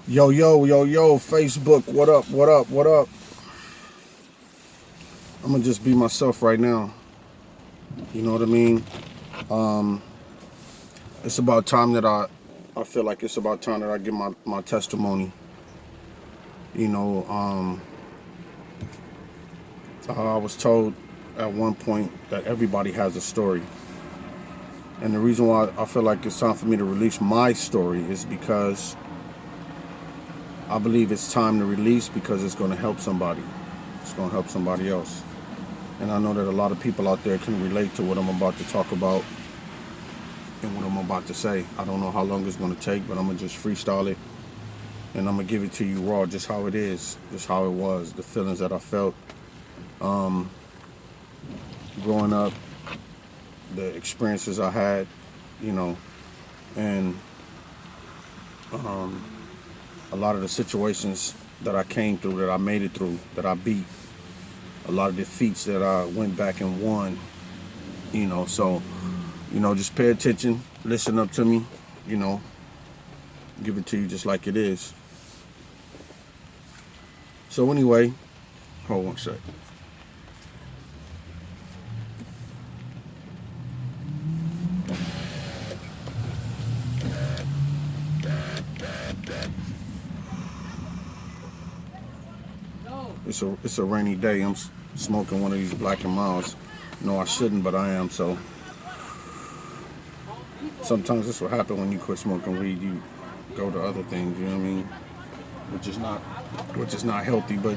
Yo, yo, yo, yo, Facebook, what up, what up, what up? I'm gonna just be myself right now. You know what I mean? Um, it's about time that I feel like it's about time that I give my testimony. You know, I was told at one point that everybody has a story. And the reason why I feel like it's time for me to release my story is because I believe it's time to release because it's gonna help somebody. It's gonna help somebody else. And I know that a lot of people out there can relate to what I'm about to talk about and what I'm about to say. I don't know how long it's going to take, but I'm going to just freestyle it and I'm going to give it to you raw, just how it is, just how it was, the feelings that I felt um, growing up, the experiences I had, you know, and um, a lot of the situations that I came through, that I made it through, that I beat, a lot of defeats that I went back and won, so, just pay attention, listen up to me, you know, give it to you just like it is. So anyway, hold on a sec. It's a rainy day. I'm smoking one of these Black and Milds. No, I shouldn't, but I am. So sometimes this will happen when you quit smoking weed. You go to other things. You know what I mean? Which is not, which is not healthy. But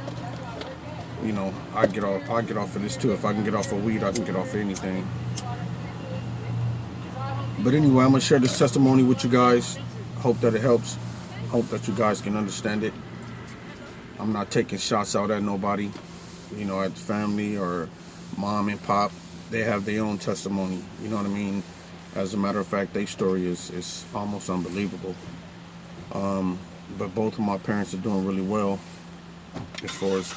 I get off. I get off of this too. If I can get off of weed, I can get off of anything. But anyway, I'm gonna share this testimony with you guys. Hope that it helps. Hope that you guys can understand it. I'm not taking shots out at nobody. At family or mom and pop. They have their own testimony. You know what I mean? As a matter of fact, their story is almost unbelievable. But both of my parents are doing really well as far as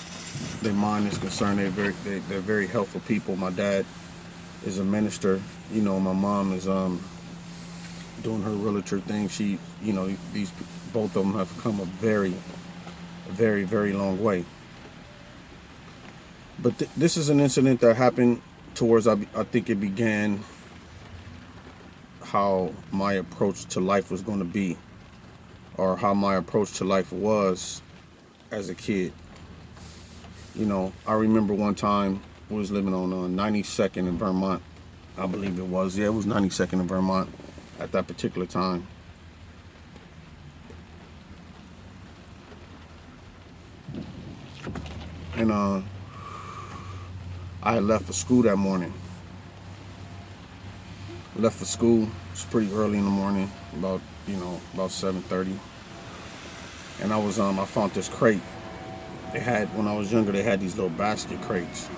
their mind is concerned. They're very helpful people. My dad is a minister. My mom is doing her realtor thing. She, these both of them have come a very, very, very long way. But this is an incident that happened towards, I think it began how my approach to life was going to be, or how my approach to life was as a kid. I remember one time we was living on 92nd in Vermont. I believe it was. Yeah, it was 92nd in Vermont at that particular time. And I had left for school that morning. Left for school. It's pretty early in the morning, about 7:30. And I found this crate. They had, when I was younger, they had these little basket crates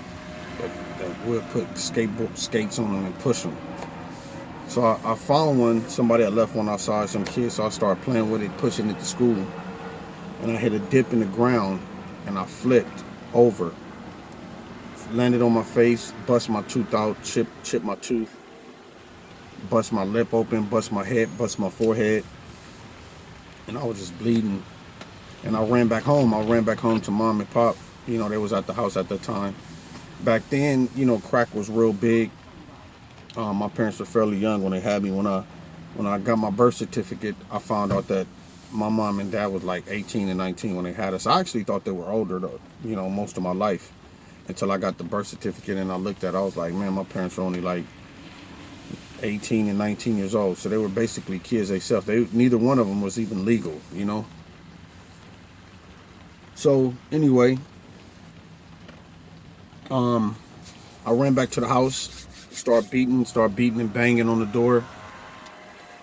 that would put skates on them and push them. So I found one. Somebody had left one outside, some kids. So I started playing with it, pushing it to school. And I hit a dip in the ground, and I flipped over, landed on my face, bust my tooth out, chipped my tooth, bust my lip open, bust my head, bust my forehead, and I was just bleeding. And I ran back home. I ran back home to mom and pop. They was at the house at the time. Back then, crack was real big. My parents were fairly young when they had me. When I got my birth certificate, I found out that my mom and dad was like 18 and 19 when they had us. I actually thought they were older, though, most of my life, until I got the birth certificate and I looked at it. I was like, man, my parents were only like 18 and 19 years old. So they were basically kids themselves. Neither one of them was even legal. So anyway, I ran back to the house, start beating and banging on the door.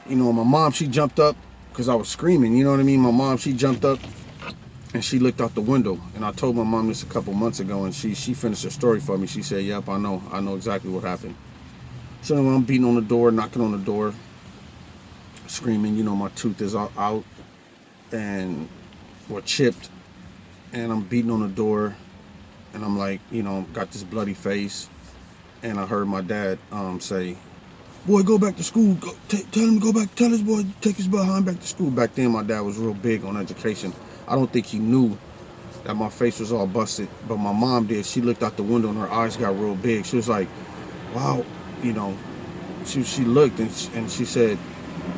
My mom, she jumped up because I was screaming. You know what I mean? My mom, she jumped up and she looked out the window. And I told my mom this a couple months ago, and she finished her story for me. She said, "Yep, I know exactly what happened." So anyway, I'm beating on the door, knocking on the door, screaming. My tooth is out and chipped, and I'm beating on the door, and I'm like, got this bloody face, and I heard my dad say, boy, go back to school. Tell him to go back. Tell his boy take his behind back to school. Back then, my dad was real big on education. I don't think he knew that my face was all busted, but my mom did. She looked out the window and her eyes got real big. She was like, wow, you know, she looked and she said,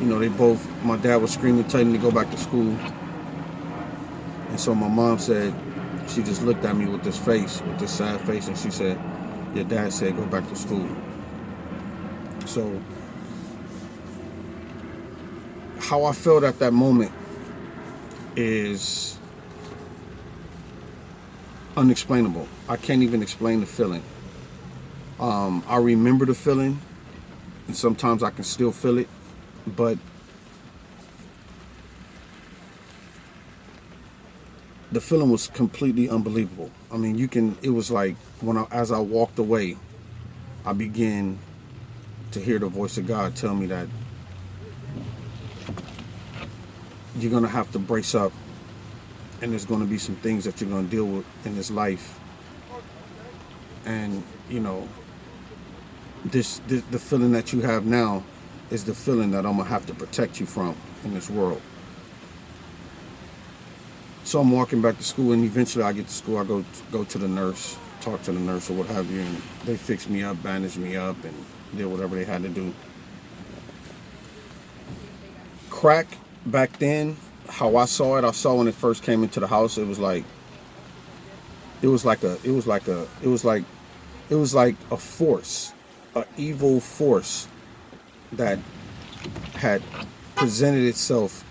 you know, my dad was screaming, telling me to go back to school. And so my mom said, she just looked at me with this sad face, and she said, your dad said go back to school. So how I felt at that moment is unexplainable. I can't even explain the feeling. I remember the feeling, and sometimes I can still feel it, but the feeling was completely unbelievable. I mean, it was like as I walked away, I began to hear the voice of God tell me that you're going to have to brace up, and there's going to be some things that you're going to deal with in this life. And, you know, the feeling that you have now is the feeling that I'm going to have to protect you from in this world. So I'm walking back to school, and eventually I get to school. I go to the nurse, talk to the nurse or what have you, and they fix me up, bandage me up, and did whatever they had to do. Crack back then, how I saw it, when it first came into the house, it was like a force, an evil force that had presented itself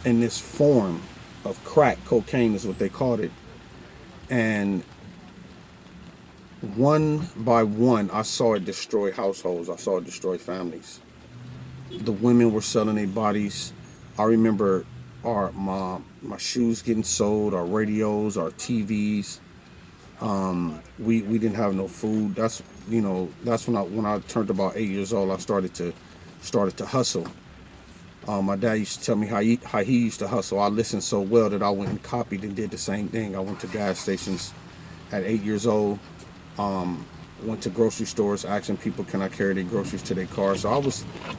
in this form of crack. Cocaine is what they called it. And one by one, I saw it destroy households. I saw it destroy families. The women were selling their bodies. I remember my shoes getting sold, our radios, our TVs. We didn't have no food. That's when I turned about 8 years old, I started to hustle. My dad used to tell me how he used to hustle. I listened so well that I went and copied and did the same thing. I went to gas stations at 8 years old. Went to grocery stores asking people, can I carry their groceries to their car? So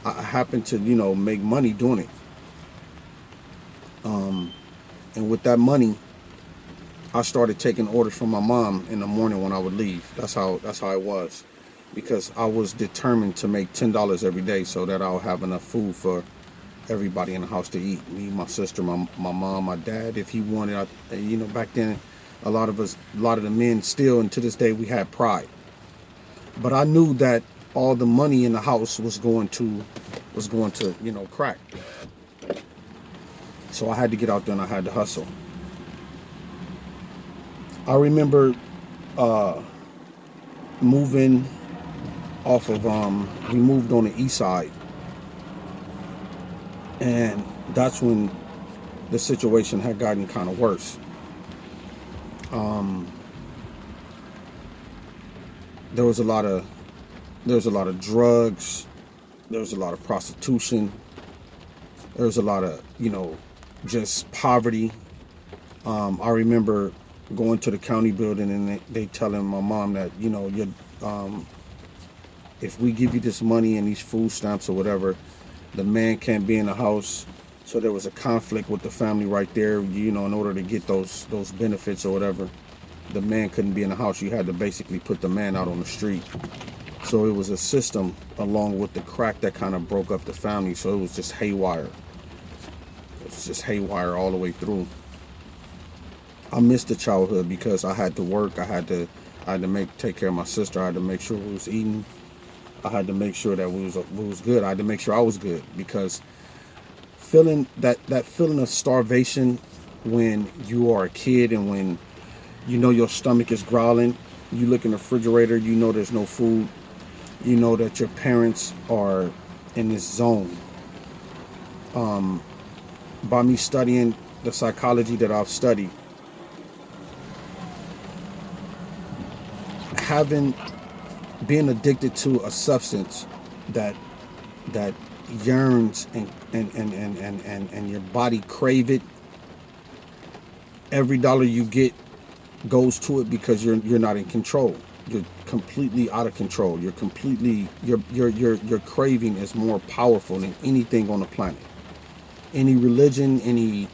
I happened to, make money doing it. And with that money, I started taking orders from my mom in the morning when I would leave. That's how it was, because I was determined to make $10 every day so that I'll have enough food for everybody in the house to eat. Me, my sister, my mom, my dad, if he wanted. Back then, a lot of the men still, and to this day, we had pride. But I knew that all the money in the house was going to crack. So I had to get out there and I had to hustle. I remember moving off of we moved on the east side, and that's when the situation had gotten kind of worse. There was a lot of drugs, there was a lot of prostitution, there was a lot of just poverty. I remember going to the county building and they telling my mom that if we give you this money and these food stamps or whatever, the man can't be in the house. So there was a conflict with the family right there. In order to get those benefits or whatever, the man couldn't be in the house. You had to basically put the man out on the street. So it was a system along with the crack that kind of broke up the family. So it was just haywire. It was just haywire all the way through. I missed the childhood because I had to work. I had to take care of my sister. I had to make sure we was eating. I had to make sure that we was good. I had to make sure I was good, because feeling that feeling of starvation when you are a kid and when your stomach is growling, you look in the refrigerator, there's no food, that your parents are in this zone. By me studying the psychology that I've studied, being addicted to a substance that yearns and your body crave it, every dollar you get goes to it because you're not in control. you're completely out of control. You're completely your craving is more powerful than anything on the planet. Any religion, any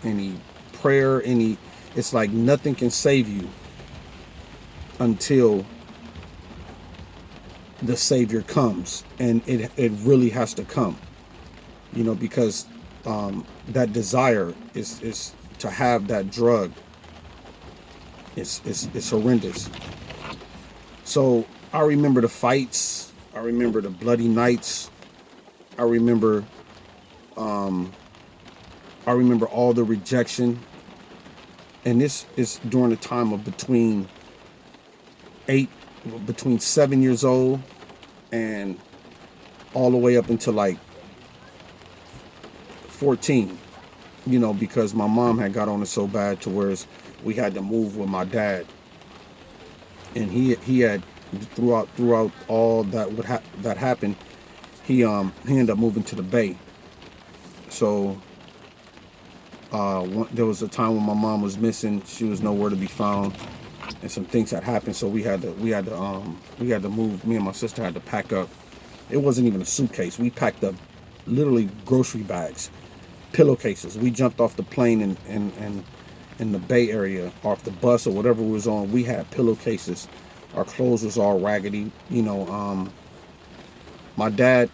prayer, any it's like nothing can save you until the Savior comes, and it really has to come, because that desire is to have that drug is horrendous. So I remember the fights. I remember the bloody nights. I remember all the rejection. And this is during the time of between 7 years old and all the way up until like 14, because my mom had got on it so bad to where we had to move with my dad. And he had throughout all that happened, he ended up moving to the Bay. So there was a time when my mom was missing. She was nowhere to be found, and some things had happened. So we had to move. Me and my sister had to pack up. It wasn't even a suitcase. We packed up literally grocery bags, pillowcases. We jumped off the plane in the Bay Area, off the bus or whatever we was on. We had pillowcases. Our clothes was all raggedy. My dad,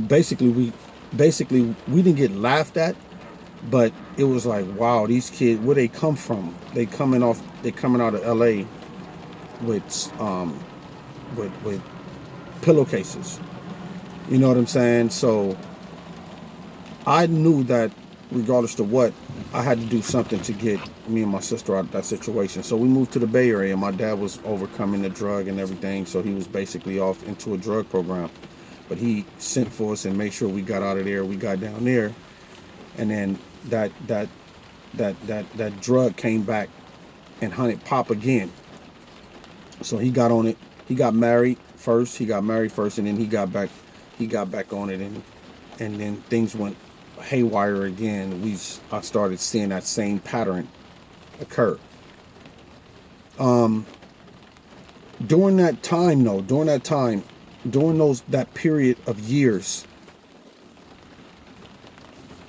basically we didn't get laughed at, but it was like, wow, these kids, where they come from? They coming out of LA with pillowcases. You know what I'm saying? So I knew that regardless of what, I had to do something to get me and my sister out of that situation. So we moved to the Bay Area. My dad was overcoming the drug and everything, so he was basically off into a drug program. But he sent for us and made sure we got out of there. We got down there, and then that drug came back and hunted Pop again. So he got on it. He got married first, and then he got back on it, and then things went haywire again. I started seeing that same pattern occur. During that time, that period of years,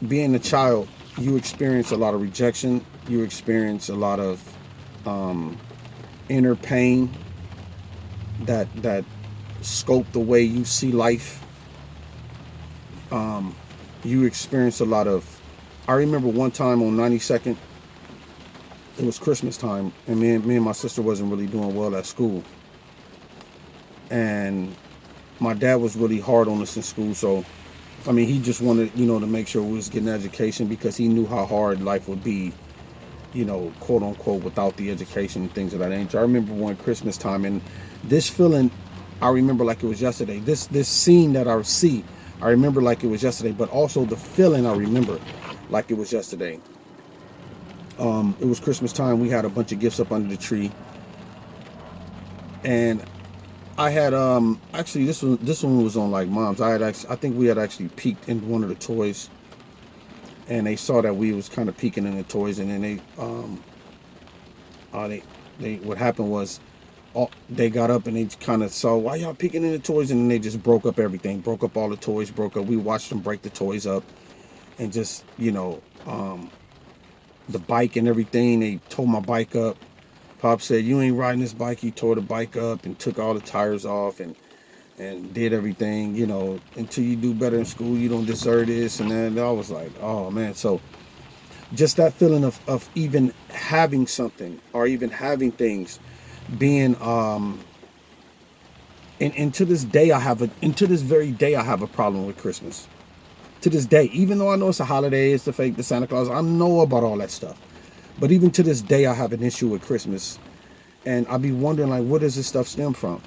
being a child, you experience a lot of rejection. You experience a lot of inner pain that scope the way you see life. You experience a lot of. I remember one time on 92nd, it was Christmas time, and me and my sister wasn't really doing well at school, and my dad was really hard on us in school. So he just wanted to make sure we was getting an education, because he knew how hard life would be, quote unquote, without the education and things of that nature. I remember one Christmas time, and this feeling I remember like it was yesterday. This scene that I see, I remember like it was yesterday, but also the feeling I remember like it was yesterday. It was Christmas time. We had a bunch of gifts up under the tree, and I had actually this one was on like Mom's. I think we had actually peeked in one of the toys, and they saw that we was kind of peeking in the toys, and then they what happened was, they got up and they kind of saw, why y'all peeking in the toys, and then they just broke up everything, broke up all the toys, we watched them break the toys up, and just the bike and everything, they tore my bike up. Pop said, you ain't riding this bike. You tore the bike up and took all the tires off and did everything, until you do better in school, you don't deserve this. And then I was like, oh man. So just that feeling of even having something, or even having things, being and to this day to this very day I have a problem with Christmas. To this day, even though I know it's a holiday, it's the fake, the Santa Claus, I know about all that stuff. But even to this day, I have an issue with Christmas. And I be wondering, like, where does this stuff stem from?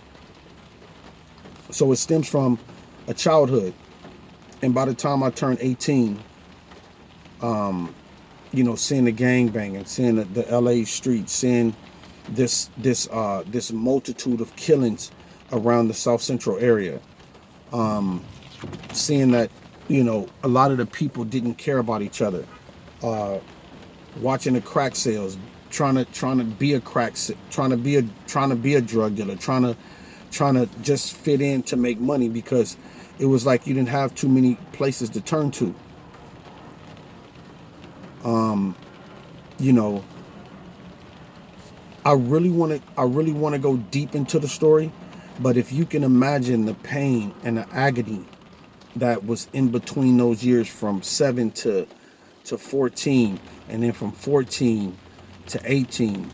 So it stems from a childhood. And by the time I turned 18, seeing the gangbanging, seeing the LA streets, seeing this multitude of killings around the South Central area, seeing that, a lot of the people didn't care about each other, watching the crack sales, trying to be a trying to be a drug dealer, trying to just fit in to make money, because it was like you didn't have too many places to turn to. You know, I really want to go deep into the story, but if you can imagine the pain and the agony that was in between those years, from 7 to 14, and then from 14 to 18.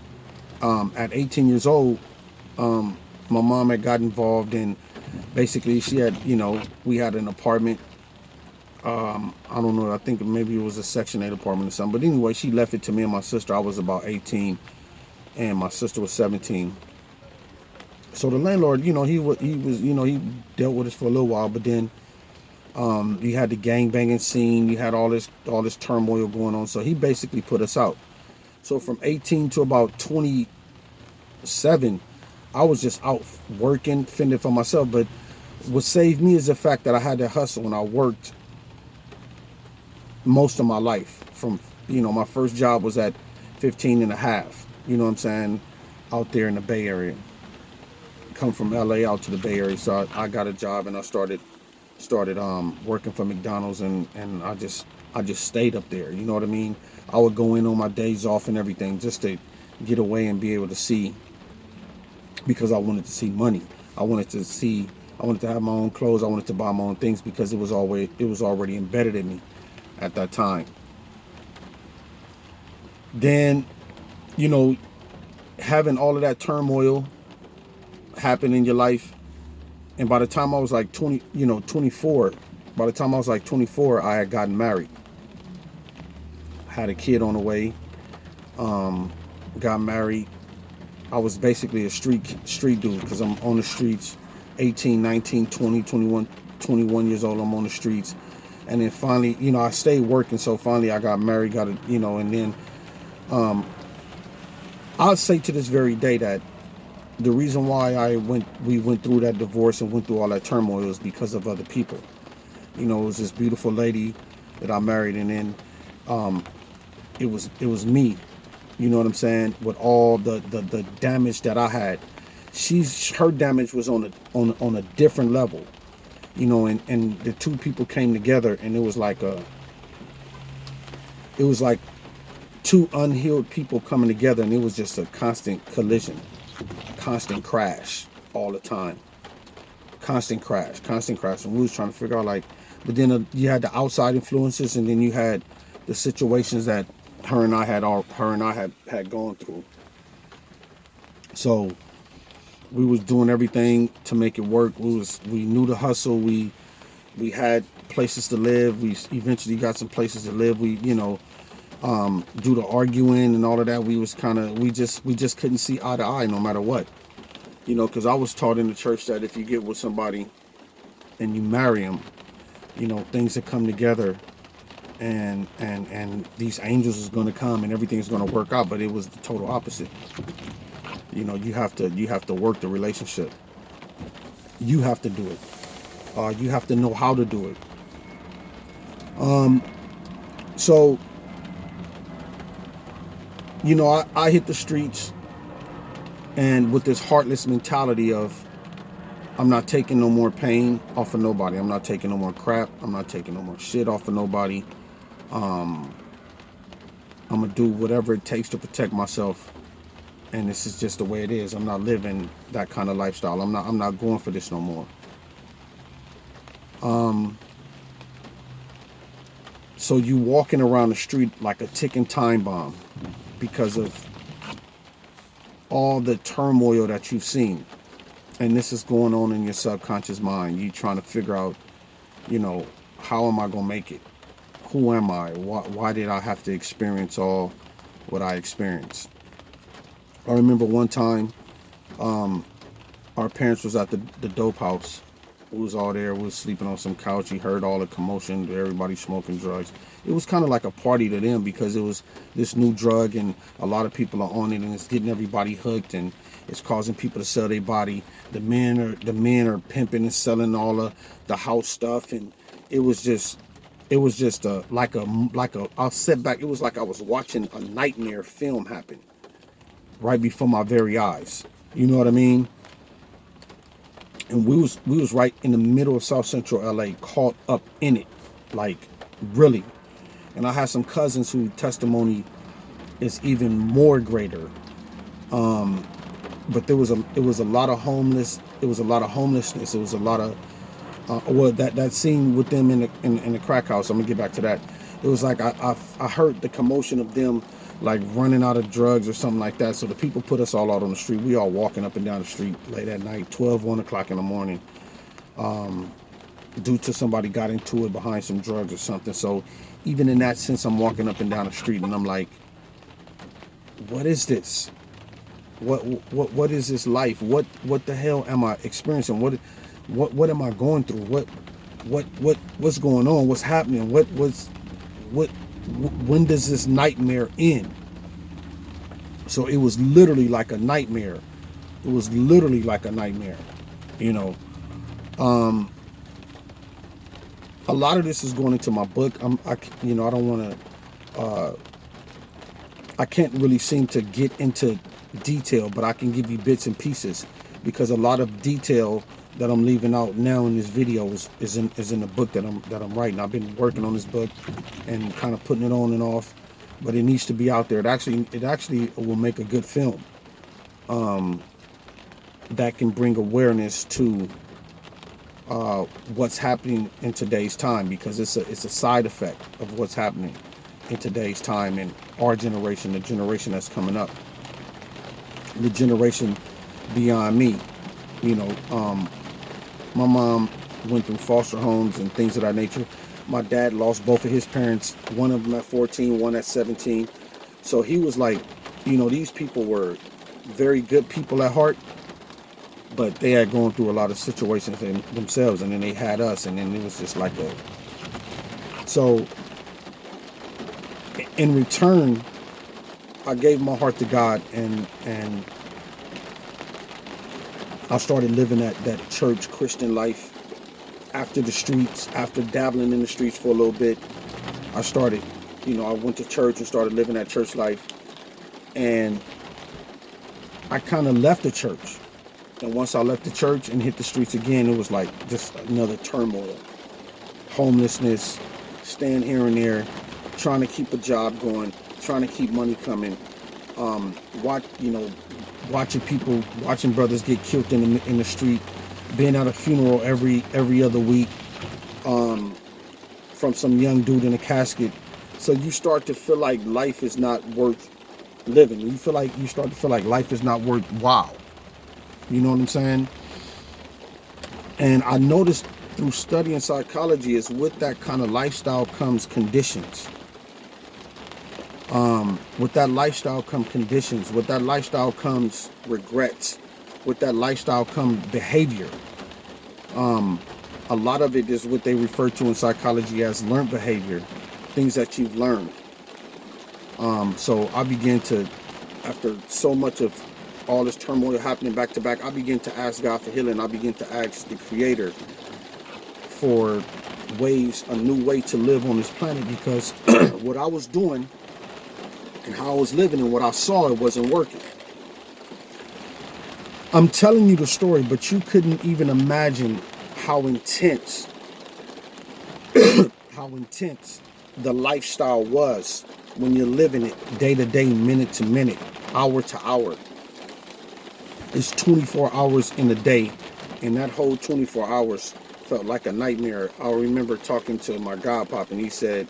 At 18 years old, my mom had got involved in, basically she had, we had an apartment. I don't know, I think maybe it was a Section 8 apartment or something. But anyway, she left it to me and my sister. I was about 18 and my sister was 17. So the landlord, he dealt with us for a little while, but then you had the gang banging scene, you had all this turmoil going on. So he basically put us out. So from 18 to about 27, I was just out working, fending for myself. But what saved me is the fact that I had to hustle, and I worked most of my life. From, my first job was at 15 and a half, you know what I'm saying, out there in the Bay Area. Come from LA out to the Bay Area. So I got a job, and I started working for McDonald's, and I just stayed up there, you know what I mean. I would go in on my days off and everything, just to get away and be able to see, because I wanted to see money. I wanted to have my own clothes. I wanted to buy my own things, because it was already embedded in me at that time. Then, having all of that turmoil happen in your life, and by the time I was like 24, by the time I was like 24, I had gotten married, had a kid on the way, got married. I was basically a street dude, because I'm on the streets, 18, 19, 20, 21 years old. I'm on the streets. And then finally, I stayed working. So finally I got married, and then I'll say to this very day that the reason why we went through that divorce and went through all that turmoil is because of other people. It was this beautiful lady that I married, and then it was me. You know what I'm saying? With all the damage that I had, her damage was on a different level. And the two people came together, and it was like two unhealed people coming together, and it was just a constant collision, constant crash all the time, constant crash. And we was trying to figure out, like, but then you had the outside influences, and then you had the situations that her and I had gone through. So we was doing everything to make it work. We knew the hustle. We had places to live. We eventually got some places to live. We, do the arguing and all of that. We just couldn't see eye to eye no matter what. Because I was taught in the church that if you get with somebody and you marry them, things that come together, and these angels is going to come and everything's going to work out. But it was the total opposite. You have to work the relationship. You have to do it. You have to know how to do it. So, I hit the streets, and with this heartless mentality of, I'm not taking no more pain off of nobody. I'm not taking no more crap. I'm not taking no more shit off of nobody. I'm gonna do whatever it takes to protect myself. And this is just the way it is. I'm not living that kind of lifestyle. I'm not going for this no more. So you walking around the street like a ticking time bomb, because of all the turmoil that you've seen. And this is going on in your subconscious mind. You trying to figure out, how am I going to make it? Who am I? Why did I have to experience all what I experienced? I remember one time, our parents was at the dope house. We was all there. We was sleeping on some couch. He heard all the commotion, everybody smoking drugs. It was kind of like a party to them, because it was this new drug, and a lot of people are on it, and it's getting everybody hooked, and it's causing people to sell their body. The men are pimping and selling all the house stuff, and it was just like a I'll sit back. It was like I was watching a nightmare film happen. right before my very eyes. You know what I mean? And we was right in the middle of South Central LA, caught up in it, like really. And I had some cousins whose testimony is even more greater. But it was a lot of homeless. It was a lot of homelessness. It was a lot of that scene with them in the crack house. I'm gonna get back to that. It was like I heard the commotion of them like running out of drugs or something like that. So the people put us all out on the street. We all walking up and down the street late at night, 1 o'clock in the morning, due to somebody got into it behind some drugs or something. So even in that sense, I'm walking up and down the street and I'm like, what is this? What is this life? What the hell am I experiencing? What am I going through? What's going on? What's happening? When does this nightmare end? So it was literally like a nightmare. It was literally like a nightmare, you know. A lot of this is going into my book. I don't want to. I can't really seem to get into detail, but I can give you bits and pieces, because a lot of detail that I'm leaving out now in this video is in the book that I'm writing. I've been working on this book and kind of putting it on and off, but it needs to be out there. It actually will make a good film that can bring awareness to what's happening in today's time, because it's a side effect of what's happening in today's time in our generation, the generation that's coming up, the generation beyond me. You know, my mom went through foster homes and things of that nature. My dad lost both of his parents, one of them at 14, one at 17. So he was like, you know, these people were very good people at heart, but they had gone through a lot of situations themselves, and then they had us, and then it was just like a... So in return, I gave my heart to God, and I started living that church Christian life. After the streets, after dabbling in the streets for a little bit, I started, I went to church and started living that church life. And I kind of left the church. And once I left the church and hit the streets again, it was like just another turmoil. Homelessness, staying here and there, trying to keep a job going, trying to keep money coming. Watching brothers get killed in the street, being at a funeral every other week, from some young dude in a casket. So you start to feel like life is not worth living. You start to feel like life is not worthwhile. You know what I'm saying? And I noticed through studying psychology is with that kind of lifestyle comes conditions. With that lifestyle come conditions. With that lifestyle comes regrets. With that lifestyle come behavior. A lot of it is what they refer to in psychology as learned behavior, things that you've learned. So I began to, after so much of all this turmoil happening back to back, I began to ask God for healing. I began to ask the Creator for a new way to live on this planet, because what I was doing and how I was living and what I saw, it wasn't working. I'm telling you the story, but you couldn't even imagine how intense the lifestyle was when you're living it day to day, minute to minute, hour to hour. It's 24 hours in a day, and that whole 24 hours felt like a nightmare. I remember talking to my godpop, and he said,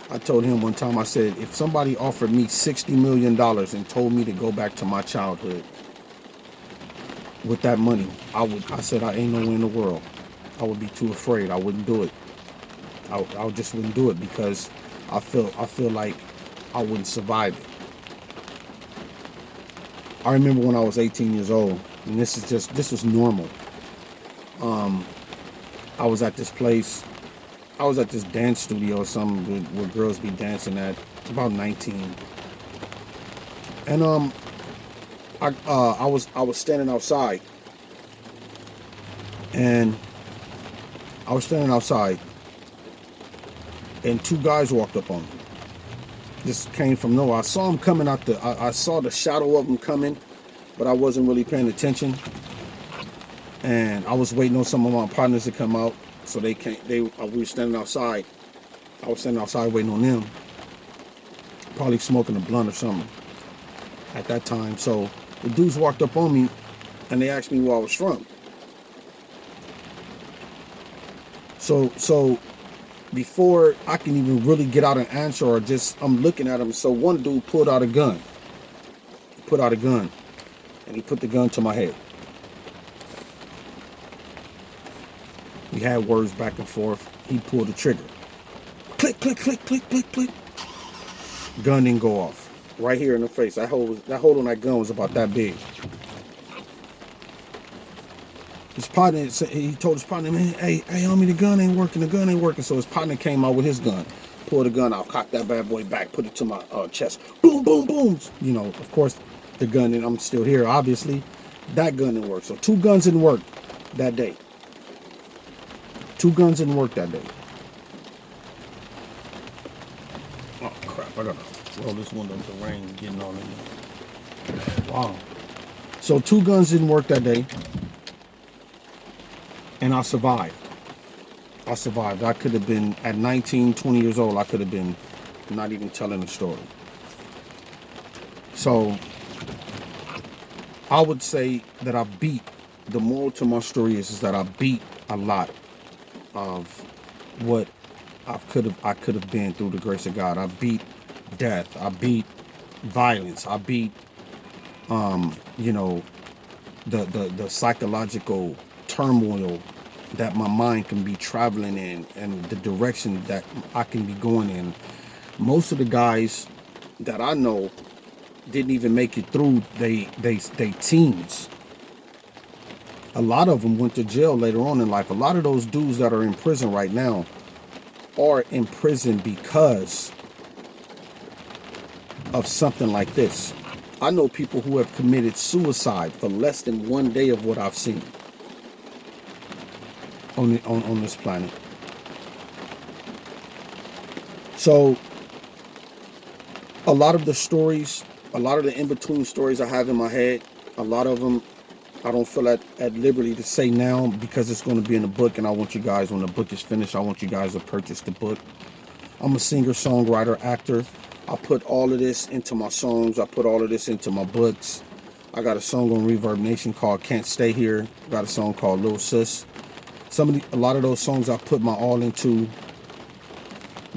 I told him one time, I said, if somebody offered me $60 million and told me to go back to my childhood with that money, I said, I ain't nowhere in the world. I would be too afraid. I wouldn't do it. I just wouldn't do it, because I feel like I wouldn't survive it. I remember when I was 18 years old, and this was normal. I was at this place. I was at this dance studio or something where girls be dancing at, about 19. And I was standing outside. And I was standing outside, and two guys walked up on me. just came from nowhere. I saw him coming out I saw the shadow of him coming, but I wasn't really paying attention. And I was waiting on some of my partners to come out, so they came. We were standing outside. I was standing outside waiting on them, probably smoking a blunt or something at that time. So the dudes walked up on me, and they asked me where I was from. So before I can even really get out an answer, or just I'm looking at him. So one dude pulled out a gun. And he put the gun to my head. We had words back and forth. He pulled the trigger. Click, click, click, click, click, click. Gun didn't go off. Right here in the face. That hold on that gun was about that big. His partner, he told his partner, man, hey, homie, the gun ain't working. So his partner came out with his gun, pulled the gun out, cocked that bad boy back, put it to my chest. Boom, boom, boom. You know, of course, the gun, and I'm still here, obviously. That gun didn't work. So 2 guns didn't work that day. 2 guns didn't work that day. Oh, crap. I gotta roll this window with the rain getting on it. Wow. So 2 guns didn't work that day. And I survived. I could have been, at 19, 20 years old, I could have been not even telling the story. So I would say that the moral to my story is that I beat a lot of what I could have been through the grace of God. I beat death. I beat violence. I beat, the psychological turmoil that my mind can be traveling in, and the direction that I can be going in. Most of the guys that I know didn't even make it through they teens. A lot of them went to jail later on in life. A lot of those dudes that are in prison right now are in prison because of something like this. I know people who have committed suicide for less than 1 day of what I've seen on this planet. So a lot of the stories, a lot of the in-between stories I have in my head, a lot of them I don't feel at liberty to say now, because it's going to be in the book, and I want you guys, when the book is finished, I want you guys to purchase the book. I'm a singer, songwriter, actor. I put all of this into my songs. I put all of this into my books. I got a song on Reverb Nation called Can't Stay Here. I got a song called Lil Sis. A lot of those songs I put my all into.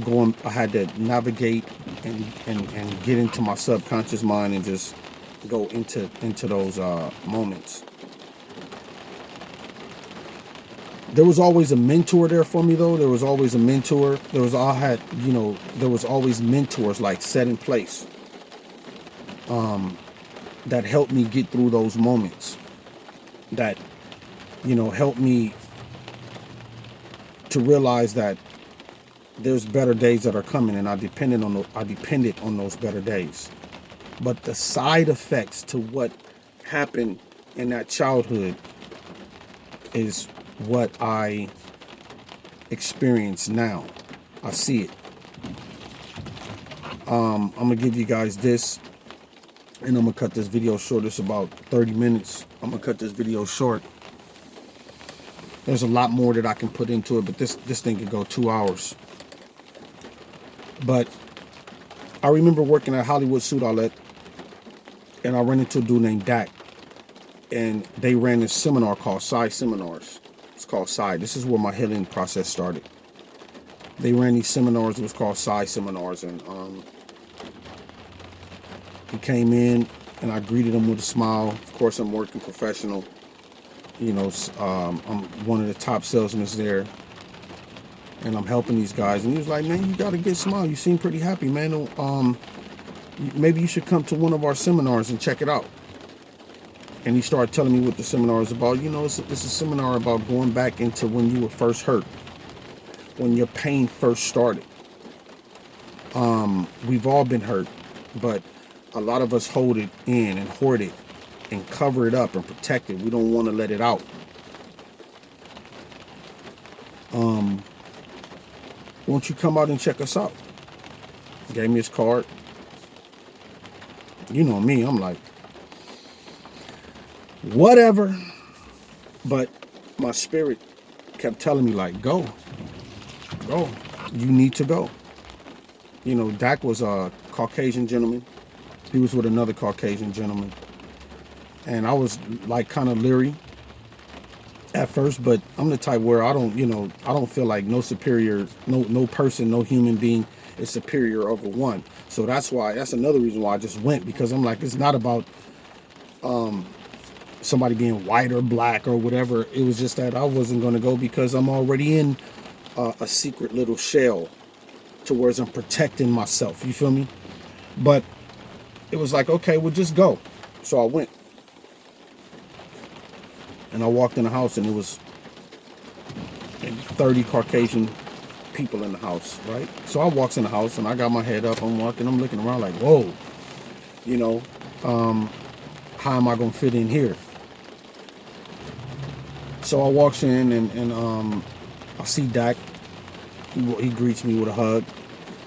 I had to navigate and get into my subconscious mind and just go into those moments. There was always a mentor there for me, though. There was always a mentor. There was always mentors like set in place that helped me get through those moments, that helped me to realize that there's better days that are coming, and I depended on those better days. But the side effects to what happened in that childhood is what I experience now. I see it. I'm gonna give you guys this, and I'm gonna cut this video short. It's about 30 minutes. I'm gonna cut this video short. There's a lot more that I can put into it, but this thing could go 2 hours. But I remember working at Hollywood Suit Outlet, and I ran into a dude named Dak, and they ran this seminar called Psy Seminars. It's called Psy. This is where my healing process started. They ran these seminars. It was called Psy Seminars, and he came in, and I greeted him with a smile. Of course, I'm working professional. I'm one of the top salesmen there, and I'm helping these guys. And he was like, "Man, you got a good smile. You seem pretty happy, man. Maybe you should come to one of our seminars and check it out." And he started telling me what the seminar is about. It's a seminar about going back into when you were first hurt, when your pain first started. We've all been hurt, but a lot of us hold it in and hoard it and cover it up and protect it. We don't want to let it out. Won't you come out and check us out? Gave me his card. You know me, I'm like, whatever. But my spirit kept telling me, like, go. You need to go. You know, Dak was a Caucasian gentleman. He was with another Caucasian gentleman. And I was like kind of leery at first, but I'm the type where I don't feel like no superior, no person, no human being is superior over one. So that's another reason why I just went, because I'm like, it's not about somebody being white or black or whatever. It was just that I wasn't going to go because I'm already in a secret little shell towards I'm protecting myself. You feel me? But it was like, okay, well, just go. So I went. And I walked in the house, and it was 30 Caucasian people in the house, right? So I walks in the house, and I got my head up. I'm walking, I'm looking around like, whoa, you know, how am I going to fit in here? So I walks in, and I see Dak. He greets me with a hug.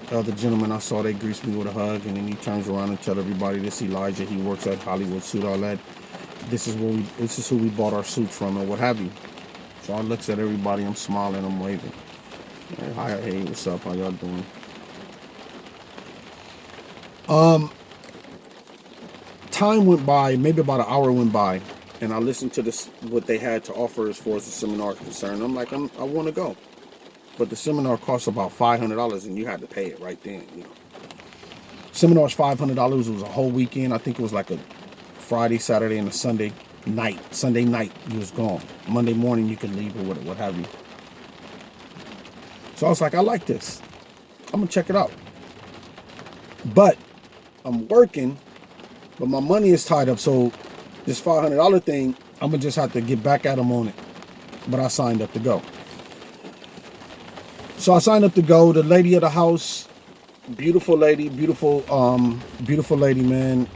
The other gentleman I saw, they greets me with a hug, and then he turns around and tell everybody, this Elijah, he works at Hollywood Suit Outlet. This is who we bought our suits from, or what have you. So I looks at everybody, I'm smiling, I'm waving. Hey, what's up? How y'all doing? Time went by, maybe about an hour went by, and I listened to what they had to offer as far as the seminar is concerned. I'm like, I want to go, but the seminar costs about $500, and you had to pay it right then. You know, seminar's $500. It was a whole weekend. I think it was like a Friday, Saturday, and a Sunday night. Sunday night, you was gone. Monday morning, you could leave or what have you. So I was like, I like this. I'm gonna check it out. But I'm working, but my money is tied up. So this $500 thing, I'm gonna just have to get back at them on it. But I signed up to go. So I signed up to go. The lady of the house, beautiful lady, beautiful lady, man.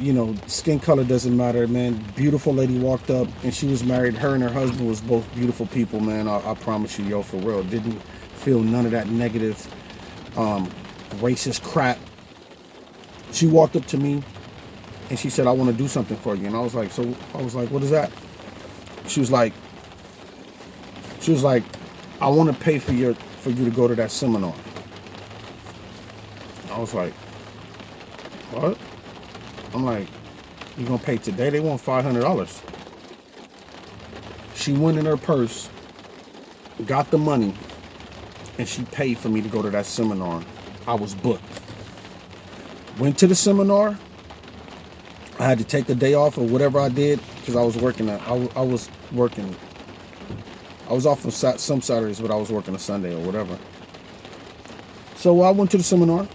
You know, skin color doesn't matter, man. Beautiful lady walked up, and she was married. Her and her husband was both beautiful people, man. I promise you, yo, for real. Didn't feel none of that negative, racist crap. She walked up to me, and she said, I want to do something for you. And I was like, what is that? She was like, I want to pay for you to go to that seminar. I was like, what? I'm like, you gonna pay today? They want $500. She went in her purse, got the money, and she paid for me to go to that seminar. I was booked. Went to the seminar. I had to take the day off or whatever I did because I was working. I was working. I was off on some Saturdays, but I was working a Sunday or whatever. So I went to the seminar,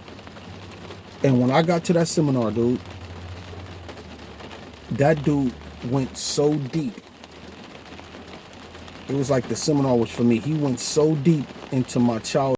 and when I got to that seminar, dude, that dude went so deep. It was like the seminar was for me. He went so deep into my childhood.